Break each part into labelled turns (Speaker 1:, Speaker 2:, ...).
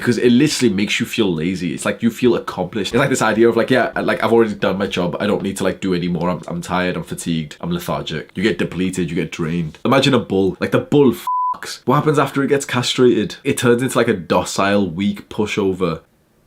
Speaker 1: because it literally makes you feel lazy. It's like you feel accomplished. It's like this idea of like, yeah, like I've already done my job. I don't need to like do anymore. I'm tired. I'm fatigued. I'm lethargic. You get depleted. You get drained. Imagine a bull. Like the bull fucks. What happens after it gets castrated? It turns into like a docile, weak pushover.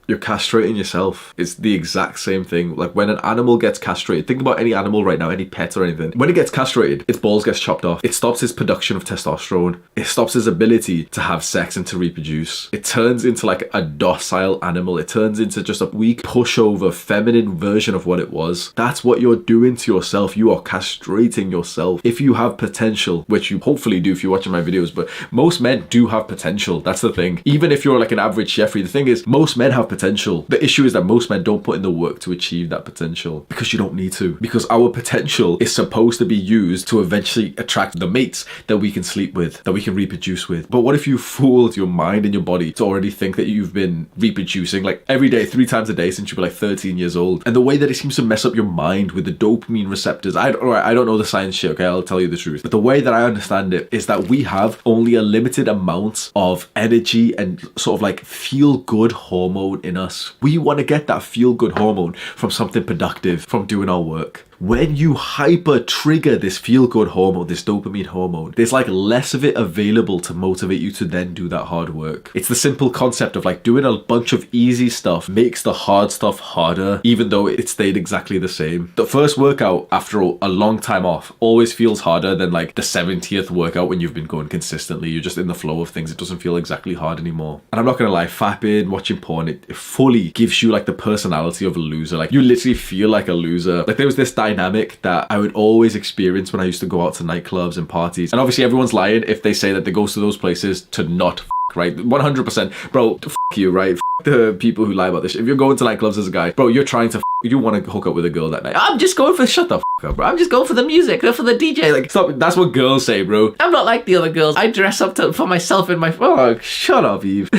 Speaker 1: You're castrating yourself. It's the exact same thing. Like when an animal gets castrated, think about any animal right now, any pet or anything. When it gets castrated, its balls gets chopped off. It stops its production of testosterone. It stops its ability to have sex and to reproduce. It turns into like a docile animal. It turns into just a weak pushover, feminine version of what it was. That's what you're doing to yourself. You are castrating yourself. If you have potential, which you hopefully do if you're watching my videos, but most men do have potential. That's the thing. Even if you're like an average Jeffrey, the thing is, most men have potential. The issue is that most men don't put in the work to achieve that potential because you don't need to. Because our potential is supposed to be used to eventually attract the mates that we can sleep with, that we can reproduce with. But what if you fooled your mind and your body to already think that you've been reproducing like every day, 3 times a day since you were like 13 years old? And the way that it seems to mess up your mind with the dopamine receptors, I don't know the science shit, okay, I'll tell you the truth. But the way that I understand it is that we have only a limited amount of energy and sort of like feel good hormone in us. We want to get that feel good hormone from something productive, from doing our work. When you hyper trigger this feel good hormone, this dopamine hormone, there's like less of it available to motivate you to then do that hard work. It's the simple concept of like doing a bunch of easy stuff makes the hard stuff harder, even though it stayed exactly the same. The first workout after a long time off always feels harder than like the 70th workout when you've been going consistently. You're just in the flow of things. It doesn't feel exactly hard anymore. And I'm not gonna lie, fapping, watching porn, it fully gives you like the personality of a loser. Like you literally feel like a loser. Like there was this dynamic that I would always experience when I used to go out to nightclubs and parties. And obviously everyone's lying if they say that they go to those places to not right? 100%. Bro, you, right? The people who lie about this shit. If you're going to nightclubs as a guy, bro, you're trying to you want to hook up with a girl that night. I'm just going for shut the up, bro. I'm just going for the music, for the DJ. Like, stop. That's what girls say, bro. I'm not like the other girls. I dress up for myself in my... Oh, shut up, Eve.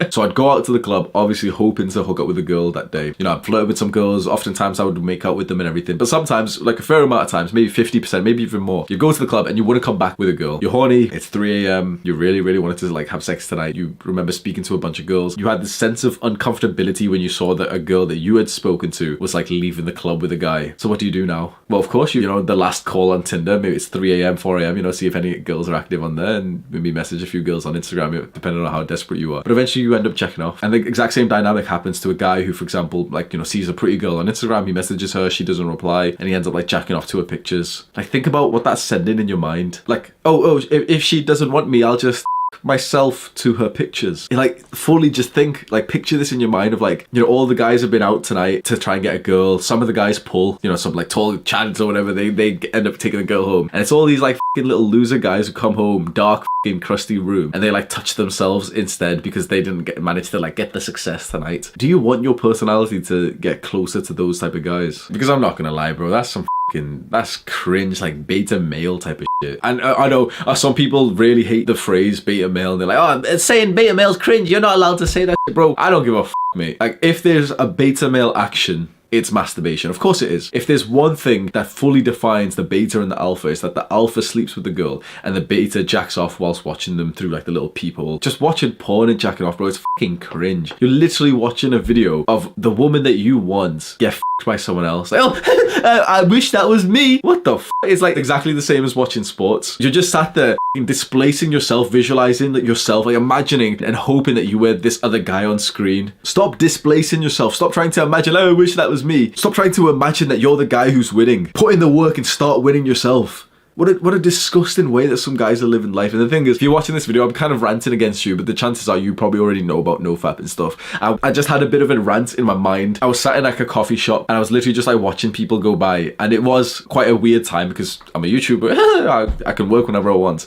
Speaker 1: So I'd go out to the club, obviously hoping to hook up with a girl that day. You know, I'd flirt with some girls. Oftentimes I would make out with them and everything. But sometimes, like a fair amount of times, maybe 50%, maybe even more, you go to the club and you want to come back with a girl. You're horny. It's 3 a.m. You really, really wanted to like have sex tonight. You remember speaking to a bunch of girls. You had this sense of uncomfortability when you saw that a girl that you had spoken to was like leaving the club with a guy. So what do you do now? Well, of course, you know, the last call on Tinder, maybe it's 3 a.m., 4 a.m., you know, see if any girls are active on there and maybe message a few girls on Instagram, depending on how desperate you are. But eventually you end up checking off. And the exact same dynamic happens to a guy who, for example, like, you know, sees a pretty girl on Instagram, he messages her, she doesn't reply, and he ends up like jacking off to her pictures. Like, think about what that's sending in your mind. Like, if she doesn't want me, I'll just myself to her pictures. You like fully just think, like, picture this in your mind of like, you know, all the guys have been out tonight to try and get a girl. Some of the guys pull, you know, some like tall chads or whatever, they end up taking the girl home, and it's all these like fucking little loser guys who come home, dark fucking crusty room, and they like touch themselves instead because they didn't manage to like get the success tonight. Do you want your personality to get closer to those type of guys? Because I'm not gonna lie, bro, that's cringe, like beta male type of shit. And I know some people really hate the phrase beta male, and they're like, oh, it's saying beta male's cringe, you're not allowed to say that shit. Bro, I don't give a f, mate. Like, if there's a beta male action, it's masturbation. Of course it is. If there's one thing that fully defines the beta and the alpha, is that the alpha sleeps with the girl and the beta jacks off whilst watching them through like the little peephole. Just watching porn and jacking off, bro, it's fucking cringe. You're literally watching a video of the woman that you want get f***ed by someone else. Like, oh, I wish that was me. What the f***? It's like exactly the same as watching sports. You're just sat there displacing yourself, visualizing that yourself, like imagining and hoping that you were this other guy on screen. Stop displacing yourself. Stop trying to imagine, oh, I wish that was me. Stop trying to imagine that you're the guy who's winning. Put in the work and start winning yourself. What a disgusting way that some guys are living life. And the thing is, if you're watching this video, I'm kind of ranting against you, but the chances are you probably already know about nofap and stuff. I just had a bit of a rant in my mind. I was sat in like a coffee shop and I was literally just like watching people go by, and it was quite a weird time because I'm a YouTuber. I can work whenever I want.